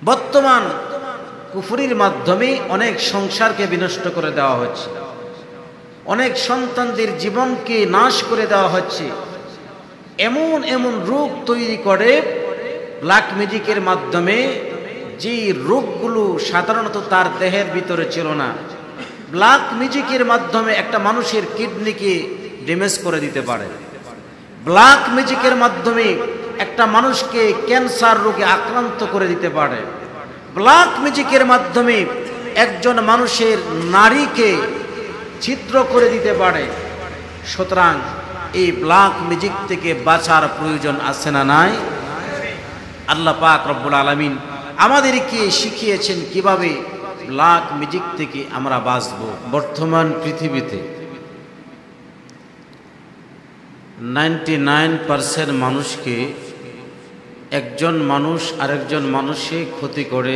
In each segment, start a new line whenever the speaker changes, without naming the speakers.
বর্তমান কুফরির মাধ্যমে অনেক সংসারকে বিনষ্ট করে দেওয়া হচ্ছে, অনেক সন্তানদের জীবনকে নাশ করে দেওয়া হচ্ছে। এমন এমন রোগ তৈরি করে ব্ল্যাক ম্যাজিকের মাধ্যমে, যে রোগগুলো সাধারণত তার দেহের ভিতরে ছিল না। ব্ল্যাক ম্যাজিকের মাধ্যমে একটা মানুষের কিডনিকে ড্যামেজ করে দিতে পারে। ব্ল্যাক ম্যাজিকের মাধ্যমে একটা মানুষকে ক্যান্সার রোগে আক্রান্ত করে দিতে পারে। ব্ল্যাক ম্যাজিকের মাধ্যমে একজন মানুষের নারীকে ছিদ্র করে দিতে পারে। সুতরাং এই ব্ল্যাক ম্যাজিক থেকে বাঁচার প্রয়োজন আছে না নাই? আল্লাহ পাক রব্বুল আলামিন আমাদেরকে শিখিয়েছেন কিভাবে ব্ল্যাক ম্যাজিক থেকে আমরা বাঁচব। বর্তমান পৃথিবীতে 99% মানুষকে একজন মানুষ আরেকজন মানুষে ক্ষতি করে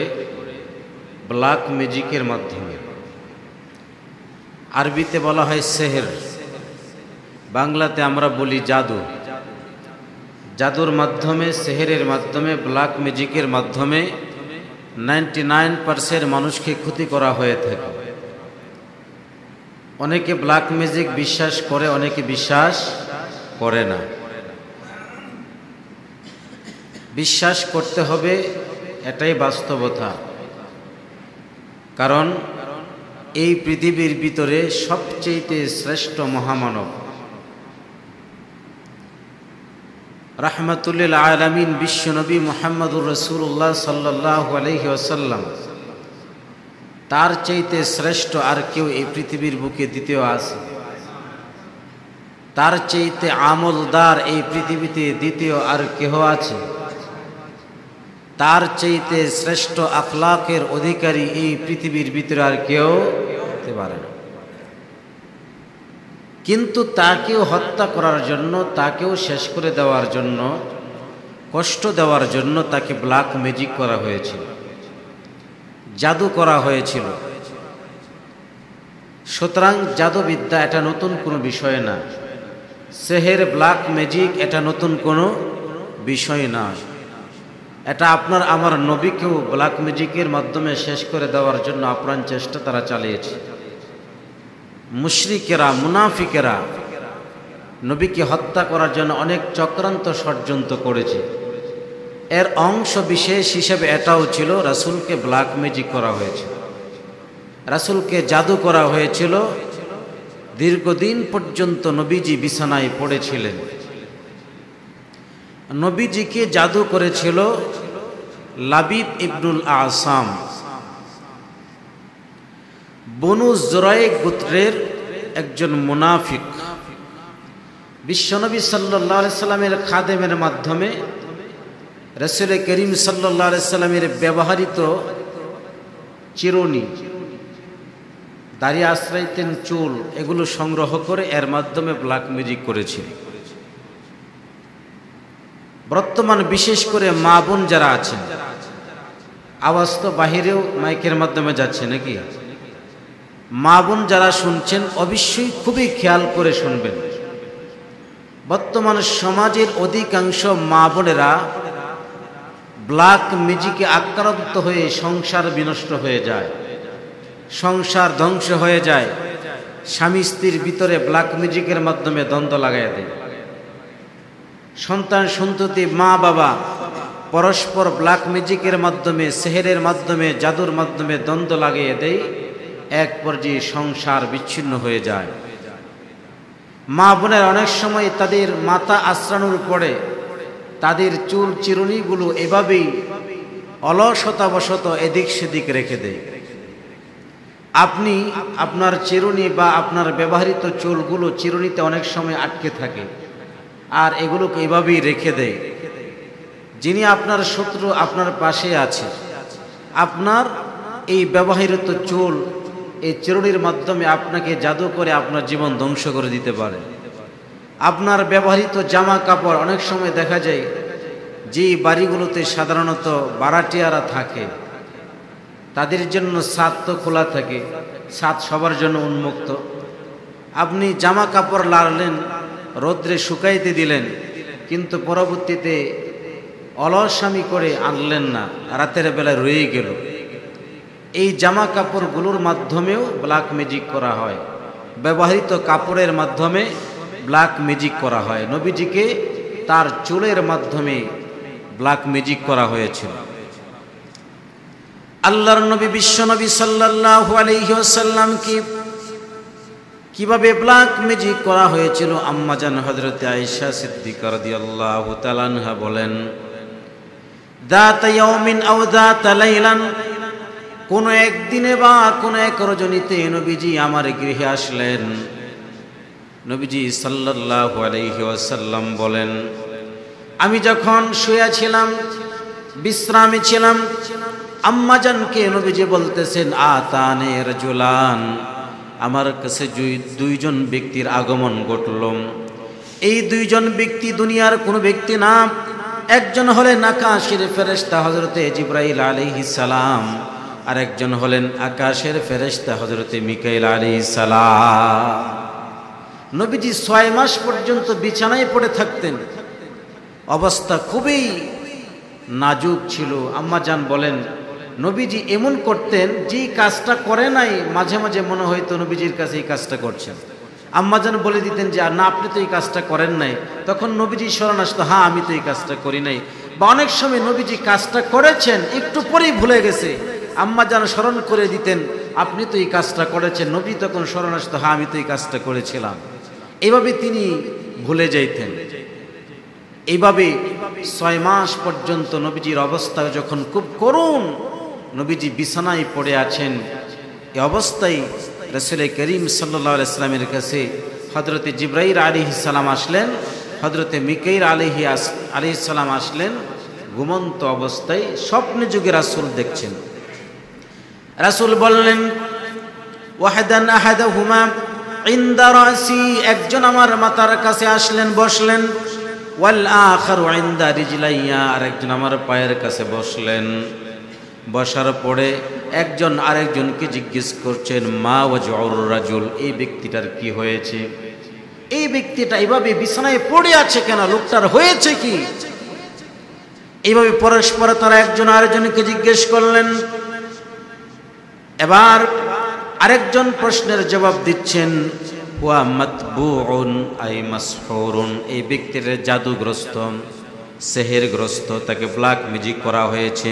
ব্ল্যাক ম্যাজিকের মাধ্যমে। আরবিতে বলা হয় সেহের, বাংলাতে আমরা বলি জাদু। জাদুর মাধ্যমে, সেহেরের মাধ্যমে, ব্ল্যাক ম্যাজিকের মাধ্যমে 99% মানুষকে ক্ষতি করা হয়ে থাকে। অনেকে ব্ল্যাক ম্যাজিক বিশ্বাস করে, অনেকে বিশ্বাস করে না। বিশ্বাস করতে হবে, এটাই বাস্তবতা। কারণ এই পৃথিবীর ভিতরে সবচেয়ে শ্রেষ্ঠ মহামানব রাহমাতুল লিল আলামিন বিশ্বনবী মুহাম্মদুর রাসূলুল্লাহ সাল্লাল্লাহু আলাইহি ওয়াসাল্লাম, তার চাইতে শ্রেষ্ঠ আর কেউ এই পৃথিবীর বুকে দ্বিতীয় আছে? তার চাইতে আমলদার এই পৃথিবীতে দ্বিতীয় আর কেহ আছে? তার চাইতে শ্রেষ্ঠ আখলাকের অধিকারী এই পৃথিবীর ভিতরে আর কেউ হতে পারে না। কিন্তু তাকেও হত্যা করার জন্য, তাকেও শেষ করে দেওয়ার জন্য, কষ্ট দেওয়ার জন্য তাকে ব্ল্যাক ম্যাজিক করা হয়েছিল, জাদু করা হয়েছিল। সুতরাং জাদুবিদ্যা এটা নতুন কোনো বিষয় না। সেহের, ব্ল্যাক ম্যাজিক এটা নতুন কোনো বিষয় না। এটা আপনার আমার নবীকেও ব্ল্যাক ম্যাজিকের মাধ্যমে শেষ করে দেওয়ার জন্য আপ্রাণ চেষ্টা তারা চালিয়েছে। মুশরিকেরা, মুনাফিকেরা নবীকে হত্যা করার জন্য অনেক চক্রান্ত ষড়যন্ত্র করেছে। এর অংশ বিশেষ হিসেবে এটাও ছিল, রাসূলকে ব্ল্যাক ম্যাজিক করা হয়েছিল, রাসূলকে জাদু করা হয়েছিল। দীর্ঘদিন পর্যন্ত নবীজি বিছানায় পড়েছিলেন। নবীজিকে জাদু করেছিল লাবিব ইবনুল আসাম, বনু জুরাইক গোত্রের একজন মুনাফিক। বিশ্বনবী সাল্লাল্লাহু আলাইহি সাল্লামের খাদেমের মাধ্যমে রাসূল করিম সাল্লাল্লাহু আলাইহি সাল্লামের ব্যবহৃত চিরুনি, দাড়ি আশ্রাইতেন, চুল, এগুলো সংগ্রহ করে এর মাধ্যমে ব্ল্যাক ম্যাজিক করেছিল। বর্তমান বিশেষ করে মা বোন যারা আছেন, আওয়াজ তো বাহিরেও মাইকের মাধ্যমে যাচ্ছে নাকি? মা বোন যারা শুনছেন অবশ্যই খুবই খেয়াল করে শুনবেন। বর্তমান সমাজের অধিকাংশ মা বোনেরা ব্ল্যাক ম্যাজিকে আক্রান্ত হয়ে সংসার বিনষ্ট হয়ে যায়, সংসার ধ্বংস হয়ে যায়। স্বামী স্ত্রীর ভিতরে ব্ল্যাক ম্যাজিকের মাধ্যমে দ্বন্দ্ব লাগাই দেয়। সন্তান সন্ততি, মা বাবা পরস্পর ব্ল্যাক ম্যাজিকের মাধ্যমে, সেহেরের মাধ্যমে, জাদুর মাধ্যমে দ্বন্দ্ব লাগিয়ে দেয়। এক পর্যায়ে সংসার বিচ্ছিন্ন হয়ে যায়। মা বোনের অনেক সময় তাদের মাথা আশ্রানোর পরে তাদের চুল চিরুনিগুলো এভাবেই অলসতাবশত এদিক সেদিক রেখে দেয়। আপনি আপনার চিরুনি বা আপনার ব্যবহৃত চুলগুলো চিরুনিতে অনেক সময় আটকে থাকে, আর এগুলোকে এভাবেই রেখে দেয়। যিনি আপনার শত্রু আপনার পাশে আছে, আপনার এই ব্যবহৃত চুল, এই চিরুনির মাধ্যমে আপনাকে জাদু করে আপনার জীবন ধ্বংস করে দিতে পারে। আপনার ব্যবহৃত জামা কাপড় অনেক সময় দেখা যায় যে বাড়িগুলোতে সাধারণত ভাড়াটিয়ারা থাকে, তাদের জন্য ছাদ তো খোলা থাকে, ছাদ সবার জন্য উন্মুক্ত। আপনি জামা কাপড় লাড়লেন, রৌদ্রে শুকাইতে দিলেন, কিন্তু পরবর্তীতে অলসামি করে আনলেন না, রাতের বেলা রয়ে গেল। এই জামা কাপড়গুলোর মাধ্যমেও ব্ল্যাক ম্যাজিক করা হয়, ব্যবহৃত কাপড়ের মাধ্যমে ব্ল্যাক ম্যাজিক করা হয়। নবীজিকে তার চুলের মাধ্যমে ব্ল্যাক ম্যাজিক করা হয়েছিল। আল্লাহর নবী বিশ্বনবী সাল্লাল্লাহু আলাইহি ওয়াসাল্লাম কিভাবে ব্ল্যাক ম্যাজিক করা হয়েছিল, আম্মা জান হযরত আয়েশা সিদ্দিকা রাদিয়াল্লাহু তাআলা আনহা বলেন, যাতা ইয়াউমিন আও যাতা লাইলান, কোন একদিনে বা কোন এক রজনীতে নবীজি আমার গৃহে আসলেন। নবীজি সাল্লাল্লাহু আলাইহি ওয়াসাল্লাম বলেন, আমি যখন শুয়েছিলাম, বিশ্রামে ছিলাম, আম্মা জানকে নবীজি বলতেছেন, আতানে রাজুলান, আমার কাছে দুইজন ব্যক্তির আগমন ঘটল। এই দুইজন ব্যক্তি দুনিয়ার কোনো ব্যক্তি না, একজন হলেন আকাশের ফেরেশতা হযরতে জিবরাইল আলাইহিস সালাম, আর একজন হলেন আকাশের ফেরেশতা হযরতে মিকাইল আলাইহিস সালাম। নবীজি 6 মাস পর্যন্ত বিছানায় পড়ে থাকতেন, অবস্থা খুবই নাজুক ছিল। আম্মা জান বলেন, নবীজি এমন করতেন যে কাজটা করে নাই, মাঝে মাঝে মনে হয়তো নবীজির কাছে এই কাজটা করছেন। আম্মা জান বলে দিতেন যে না, আপনি তো এই কাজটা করেন নাই। তখন নবীজি স্মরণ আসতো, হ্যাঁ আমি তো এই কাজটা করি নাই। বা অনেক সময় নবীজি কাজটা করেছেন, একটু পরেই ভুলে গেছে, আম্মা জান স্মরণ করে দিতেন, আপনি তো এই কাজটা করেছেন। নবী তখন স্মরণ আসতো, হ্যাঁ আমি তো এই কাজটা করেছিলাম। এইভাবে তিনি ভুলে যাইতেন। এইভাবে 6 মাস পর্যন্ত নবীজির অবস্থা যখন খুব করুণ, নবীজি বিছানায় পড়ে আছেন, এই অবস্থায় রাসূল করিম সাল্লাল্লাহু আলাইহি ওয়াসাল্লামের কাছে হযরতে জিবরাইল আলাইহিস সালাম আসলেন, হযরতে মিকাইল আলাইহিস সালাম আসলেন। ঘুমন্ত অবস্থায় স্বপ্নে যুগে রাসূল দেখছেন। রাসূল বললেন, ওয়াহাদান আহাদাহুমা ইনদা রাসি, একজন আমার মাথার কাছে আসলেন, বসলেন। ওয়াল আখারু ইনদা রিজলাইয়া, আর একজন আমার পায়ের কাছে বসলেন। বসার পরে একজন আরেকজনকে জিজ্ঞেস করছেন, মা ওয়াজউর রাজুল, এই ব্যক্তিটার কি হয়েছে? এই ব্যক্তিটা এইভাবে বিছানায় পড়ে আছে কেন? লোকটার হয়েছে কি? এইভাবে পরস্পর তারা একজন আরেকজনকে জিজ্ঞেস করলেন। এবার আরেকজন প্রশ্নের জবাব দিচ্ছেন, হুয়া মাতবুউন আই মাসহুরুন, এই ব্যক্তির জাদুগ্রস্ত, সেহেরগ্রস্ত, তাকে ব্ল্যাক ম্যাজিক করা হয়েছে।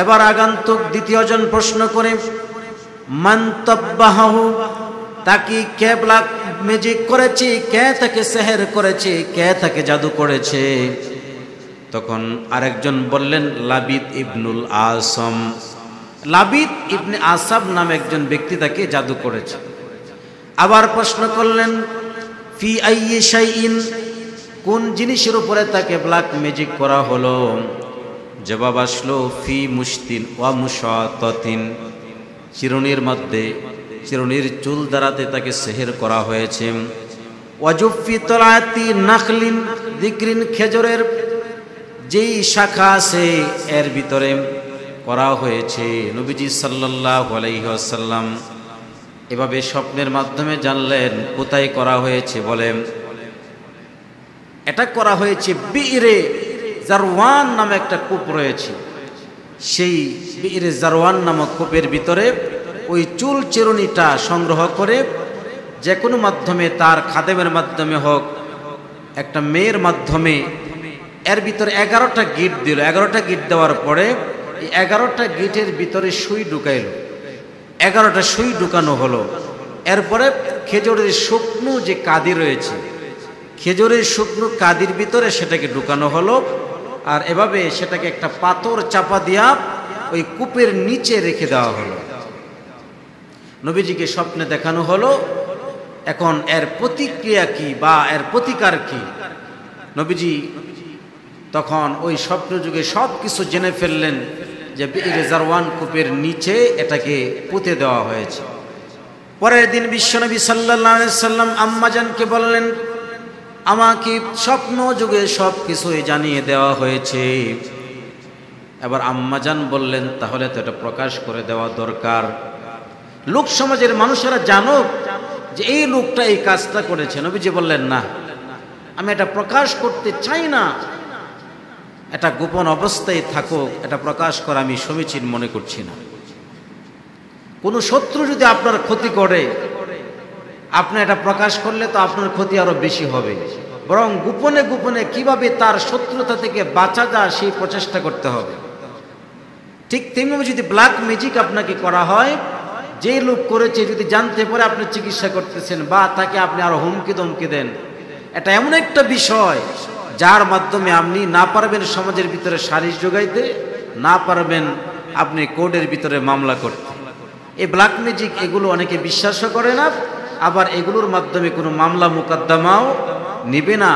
এবার আগন্তুক দ্বিতীয়জন প্রশ্ন করে, মান তাব্বাহু, তাকে কে ব্ল্যাক ম্যাজিক করেছে, কে তাকে সেহের করেছে, কে তাকে জাদু করেছে? তখন আরেকজন বললেন, লাবিদ ইবনুল আসম, লাবিদ ইবনে আসাব নামে একজন ব্যক্তি তাকে জাদু করেছে। আবার প্রশ্ন করলেন, ফি আইয়ি শাইইন, কোন জিনিসের উপরে তাকে ব্ল্যাক ম্যাজিক করা হলো? জবাব আসলো, ফি মুশতিন ওয়া মুশাতাতিন, চিরুনির মধ্যে, চিরুনির চুল দ্বারাতে তাকে সেহের করা হয়েছে। ওয়াজুফি তলাতি নাখলিন যিকরিন, খেজুরের যেই শাখা আছে এর ভিতরে করা হয়েছে। নবীজি সাল্লাল্লাহু আলাইহি ওয়াসাল্লাম এভাবে স্বপ্নের মাধ্যমে জানলেন কোথায় করা হয়েছে। বলেন, এটা করা হয়েছে বিইরে জারওয়ান নামে একটা কূপ রয়েছে, সেই বিইরে জারওয়ান নামক কূপের ভিতরে ওই চুল চিরুনিটা সংগ্রহ করে যে কোনো মাধ্যমে, তার খাদেমের মাধ্যমে হোক, একটা মেয়ের মাধ্যমে, এর ভিতরে 11টা গিট দিল। 11টা গিট দেওয়ার পরে এই 11টা গিটের ভিতরে সুই ঢুকাইল। 11টা সুই ঢুকানো হলো। এরপরে খেজুরের শুকনো যে কাদি রয়েছে, খেজুরের শুকনো কাদির ভিতরে সেটাকে ঢুকানো হলো। আর এভাবে সেটাকে একটা পাথর চাপা দিয়া ওই কূপের নিচে রেখে দেওয়া হলো। নবীজিকে স্বপ্নে দেখানো হলো। এখন এর প্রতিক্রিয়া কি বা এর প্রতিকার কি? নবীজি তখন ওই স্বপ্ন যুগে সব কিছু জেনে ফেললেন যে বিইরে জারওয়ান কূপের নিচে এটাকে পুঁতে দেওয়া হয়েছে। পরের দিন বিশ্বনবী সাল্লাল্লাহু আলাইহি সাল্লাম আম্মা জানকে বললেন, আমাকে স্বপ্ন যুগে সব কিছুই জানিয়ে দেওয়া হয়েছে। এবার আম্মা জান বললেন, তাহলে তো এটা প্রকাশ করে দেওয়া দরকার, লোক সমাজের মানুষেরা জানুক যে এই লোকটা এই কাজটা করেছে। নবীজি বললেন, না, আমি এটা প্রকাশ করতে চাই না, এটা গোপন অবস্থায় থাকুক, এটা প্রকাশ করা আমি সমীচীন মনে করছি না। কোনো শত্রু যদি আপনার ক্ষতি করে, আপনি এটা প্রকাশ করলে তো আপনার ক্ষতি আরো বেশি হবে। বরং গোপনে গোপনে কিভাবে তার শত্রুতা থেকে বাঁচা যায় সেই প্রচেষ্টা করতে হবে। ঠিক তেমনি যদি ব্ল্যাক ম্যাজিক আপনাকে করা হয়, যে লোক করেছে যদি জানতে পারে আপনি চিকিৎসা করতেছেন বা তাকে আপনি আরো হুমকি ধমকি দেন, এটা এমন একটা বিষয় যার মাধ্যমে আপনি না পারবেন সমাজের ভিতরে সালিশ যোগাইতে, না পারবেন আপনি কোর্টের ভিতরে মামলা করতে। এই ব্ল্যাক ম্যাজিক এগুলো অনেকে বিশ্বাসও করে না, আবার এগুলোর মাধ্যমে কোনো মামলা মোকদ্দমাও নিবে না।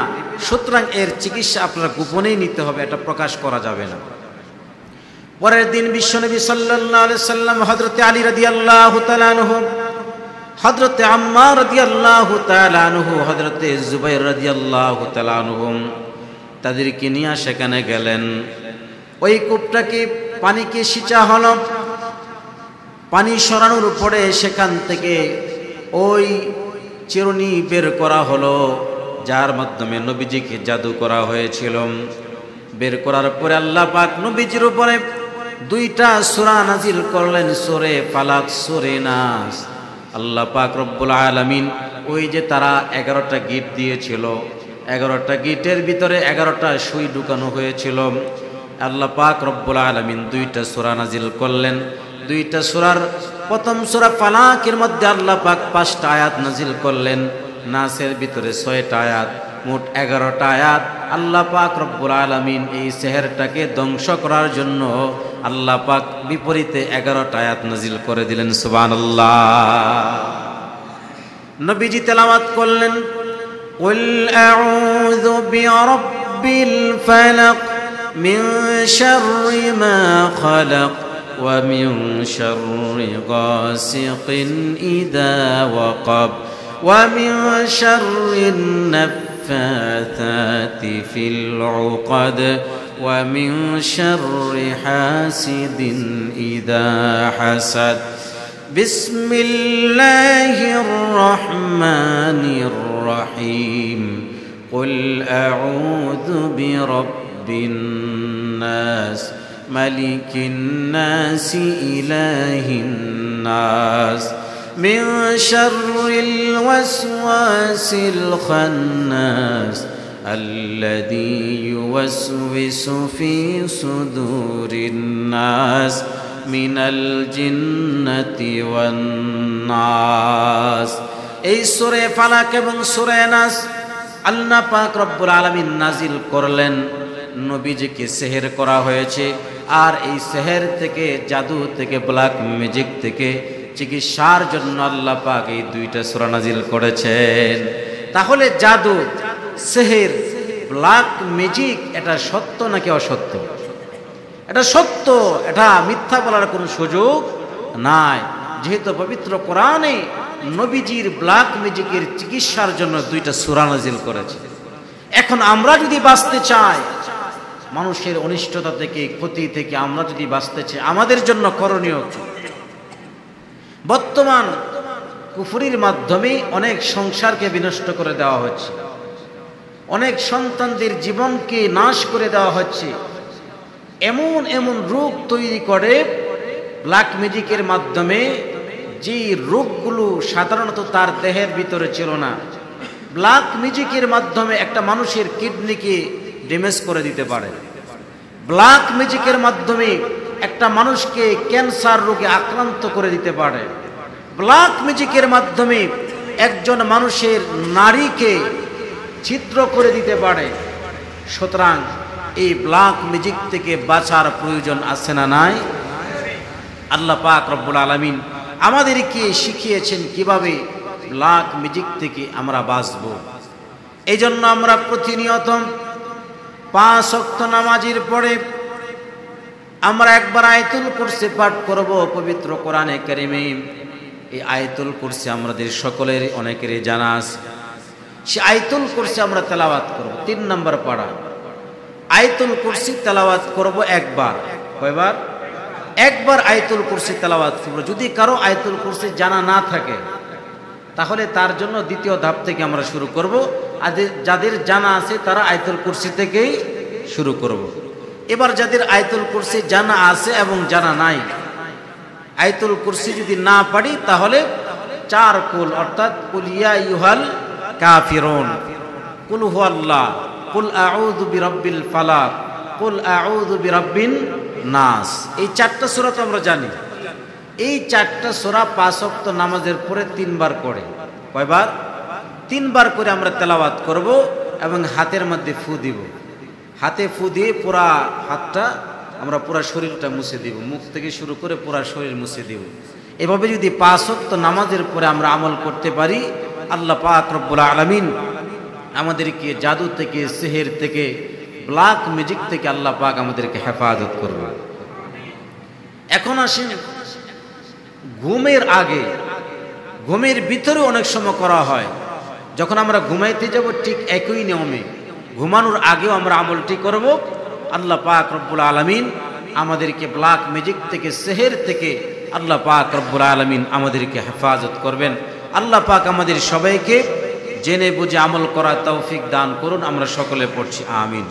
সুতরাং এর চিকিৎসা আপনারা গোপনেই নিতে হবে, এটা প্রকাশ করা যাবে না। পরের দিন বিশ্বনবী সাল্লাল্লাহু আলাইহি সাল্লাম হযরতে আলী রাদিয়াল্লাহু তাআলা আনহু, হযরতে আম্মার রাদিয়াল্লাহু তাআলা আনহু, হযরতে জুবাইর রাদিয়াল্লাহু তাআলা আনহু তাদেরকে নিয়ে সেখানে গেলেন। ওই কূপটাকে পানিকে সিঁচা হলো, পানি সরানোর পরে সেখান থেকে ওই চিরুনি বের করা হলো যার মাধ্যমে নবীজিকে জাদু করা হয়েছিল। বের করার পরে আল্লাহ পাক নবীজির উপরে দুইটা সূরা নাজিল করলেন, সূরা ফালাক, সূরা নাস। আল্লাহ পাক রব্বুল আলামিন ওই যে তারা 11টা গিট দিয়েছিল, 11টা গিটের ভিতরে 11টা সুই ঢুকানো হয়েছিল। আল্লাহ পাক রব্বুল আলামিন দুইটা সূরা নাজিল করলেন। দুইটা সূরার প্রথম সূরা ফালাকের মধ্যে আল্লাহ পাক 5টা আয়াত নাজিল করলেন, নাসের ভিতরে 6টা আয়াত, মোট 11টা আয়াত। আল্লাহ পাক রব্বুল আলামিন এই শহরটাকে ধ্বংস করার জন্য আল্লাহ পাক বিপরীতে 11টা আয়াত নাজিল করে দিলেন। সুবহানাল্লাহ। নবীজি তেলাওয়াত করলেন, কুল আউযু বিরাব্বিল ফালাক মিন শাররি মা খালাক ওয়া মিন শাররি গাসিকিন ইযা ওয়াকাব ওয়া মিন শাররিন নাফাথাতি ফিল উকাদ ওয়া মিন শাররি হাসিদিন ইযা হাসাদ। বিসমিল্লাহির রহমানির রহিম। কুল আউযু বিরাব্বিন নাস মালিকিন নাস ইলাহিন নাস মিন শাররিল ওয়াসওয়াসিল খান্নাস আল্লাযী ইউওয়াসওয়িসু ফি সুদুরিন নাস মিনাল জিন্নাতি ওয়ান নাস। এই সূরা ফালাক এবং সূরা নাস আল্লাহ পাক রব্বুল আলামিন নাজিল করলেন। নবীজিকে সেহের করা হয়েছে, আর এই সেহের থেকে, জাদু থেকে, ব্ল্যাক ম্যাজিক থেকে চিকিৎসার জন্য আল্লাহ পাক এই দুইটা সূরা নাজিল করেছেন। তাহলে জাদু, সেহের, ব্ল্যাক ম্যাজিক এটা সত্য নাকি অসত্য? এটা সত্য, এটা মিথ্যা বলার কোনো সুযোগ নাই। যেহেতু পবিত্র কোরআনে নবীজির ব্ল্যাক ম্যাজিকের চিকিৎসার জন্য দুইটা সূরা নাজিল করেছে। এখন আমরা যদি বাঁচতে চাই, মানুষের অনিষ্টতা থেকে, ক্ষতি থেকে আমরা যদি বাঁচতে চাই, আমাদের জন্য করণীয় কি? বর্তমান কুফরির মাধ্যমে অনেক সংসারকে বিনষ্ট করে দেওয়া হচ্ছে, অনেক সন্তানদের জীবনকে নাশ করে দেওয়া হচ্ছে। এমন এমন রোগ তৈরি করে ব্ল্যাক ম্যাজিকের মাধ্যমে, যে রোগগুলো সাধারণত তার দেহের ভিতরে ছিল না। ব্ল্যাক ম্যাজিকের মাধ্যমে একটা মানুষের কিডনিকে ড্যামেজ করে দিতে পারে। ব্ল্যাক ম্যাজিকের মাধ্যমে একটা মানুষকে ক্যান্সার রোগে আক্রান্ত করে দিতে পারে। ব্ল্যাক ম্যাজিকের মাধ্যমে একজন মানুষের নারীকে ছিদ্র করে দিতে পারে। সুতরাং এই ব্ল্যাক ম্যাজিক থেকে বাঁচার প্রয়োজন আছে না নাই? আল্লাহ পাক রব্বুল আলামিন আমাদেরকে শিখিয়েছেন কিভাবে ব্ল্যাক ম্যাজিক থেকে আমরা বাঁচব। এই জন্য আমরা প্রতিনিয়ত 5 ওয়াক্ত নামাজের পরে আমরা একবার আয়াতুল কুরসি পাঠ করব পবিত্র কোরআনে কারিমে। এই আয়াতুল কুরসি আমাদের সকলের অনেকেরই জানা আছে। সে আয়াতুল কুরসি আমরা তেলাওয়াত করব। 3 নম্বর পারা আয়াতুল কুরসি তেলাওয়াত করব একবার। কয়বার? একবার আয়াতুল কুরসি তেলাওয়াত করব। যদি কারো আয়াতুল কুরসি জানা না থাকে তাহলে তার জন্য দ্বিতীয় ধাপ থেকে আমরা শুরু করব। আর যাদের জানা আছে তারা আয়াতুল কুরসি থেকেই শুরু করব। এবার যাদের আয়াতুল কুরসি জানা আছে এবং জানা নাই, আয়াতুল কুরসি যদি না পারি তাহলে 4 কুল অর্থাৎ কুল ইয়া আইয়ুহাল কাফিরুন, কুল হুয়াল্লাহ, কুল আউযু বিরাব্বিল ফালাক, কুল আউযু বিরাব্বিন নাস, এই 4টা সূরা তো আমরা জানি। এই 4টা সূরা 5 ওয়াক্ত নামাজের পরে 3 বার করে, কয়বার? 3 বার করে আমরা তেলাওয়াত করব এবং হাতের মধ্যে ফু দিব। হাতে ফু দিয়ে পুরা হাতটা আমরা পুরা শরীরটা মুছে দিব, মুখ থেকে শুরু করে পুরা শরীর মুছে দিব। এভাবে যদি 5 ওয়াক্ত নামাজের পরে আমরা আমল করতে পারি, আল্লাহ পাক রব্বুল আলামিন আমাদেরকে জাদু থেকে, সিহর থেকে, ব্ল্যাক ম্যাজিক থেকে আল্লাহ পাক আমাদেরকে হেফাজত করবে। এখন আসেন ঘুমের আগে, ঘুমের ভিতরে অনেক সময় করা হয়। যখন আমরা ঘুমাইতে যাব ঠিক একই নিয়মে ঘুমানোর আগেও আমরা আমলটি করব। আল্লাহ পাক রব্বুল আলামিন আমাদেরকে ব্ল্যাক ম্যাজিক থেকে, সিহর থেকে আল্লাহ পাক রব্বুল আলামিন আমাদেরকে হেফাজত করবেন। আল্লাহ পাক আমাদের সবাইকে জেনে বুঝে আমল করার তৌফিক দান করুন। আমরা সকলে পড়ছি আমিন।